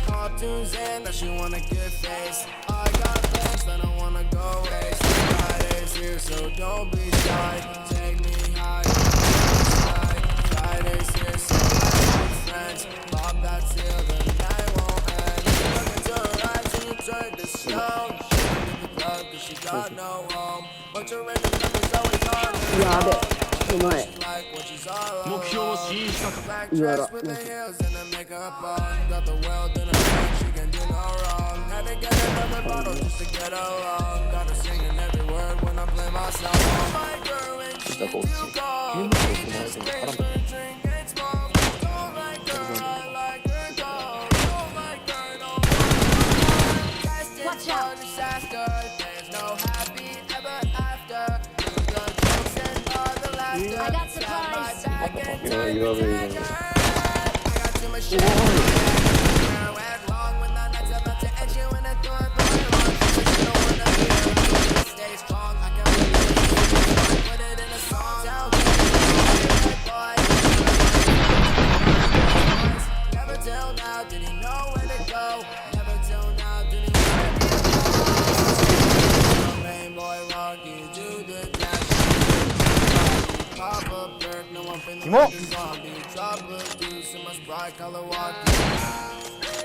Cartoons and that she wanna get face. I got things that I wanna go waste. Fridays here, so don't be shy. Take me higher. Fridays here, so let's be friends. Pop that seal, the night won't end. Look into her eyes and you turn to stone. She in the club 'cause she got no home. Bunch of random numbers always on her phone. She like what she's all alone. Black dress with the heels and the makeup on. Got the world in her hand, she can do no wrong. Had to get another bottle just to get along. Got her singing every word when I play my song. Oh my girl, when she too cold. We just came for a drink and smoke. Don't like her, I like her cold. Don't like her, don't watch out. Disaster. There's no happy ever after. Do the jokes and all the laughter. I got supplies. I got too much shit. Went wrong when the night's about to end you in a door. But you don't wanna be here. Stay strong. I can put it in a song. Tell me, boy. Never till now did he know where to go. Never till now did he know where to go. Main boy Rocky, do the dash. Pop up perk, no one finna fucking zombie. Drop a deuce in my Sprite color walkie.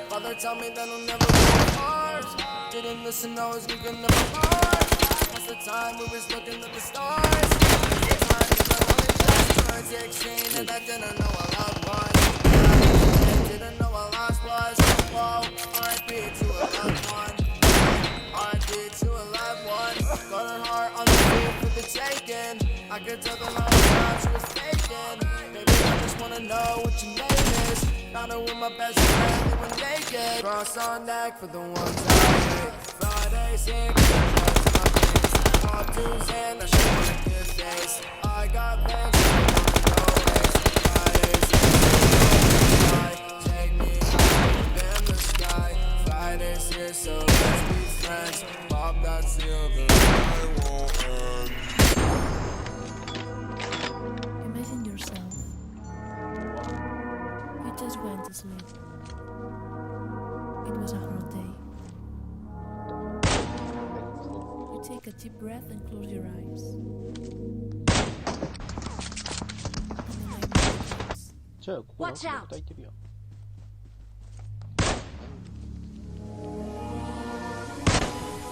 Father tell me that I'll never go apart. Didn't listen, I was geeking up apart. What's the time we was looking at the stars? What's the time that I only just turned 16 and I didn't know I lost one. Didn't know I lost was. Whoa, R.I.P. to a loved one. R.I.P. to a loved one. Got her heart on the field for the taking. I could tell the whole time she was faking. Baby, I just wanna know what your name is. Found her with my best friend, they were naked. Cross on deck for the ones I hate. Fridays here, cartoons and I should wanna get face. I got plans, I wanna go waste. Fridays here, take me higher than the sky. Fridays here, so let's be friends. Pop that seal, the night won't end. Imagine yourself. You just went to sleep. It was a hard day. You take a deep breath and close your eyes. And the nightmare comes. Watch out!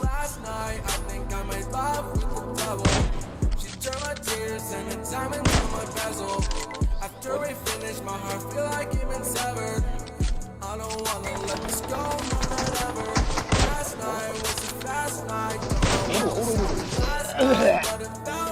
Last night, I think I made love with the devil. She turned my tears and the time into my bezel. After we finished, my heart feel like it been severed. I don't wanna let this go, no not ever. Last night was a fast night. Last night, but it felt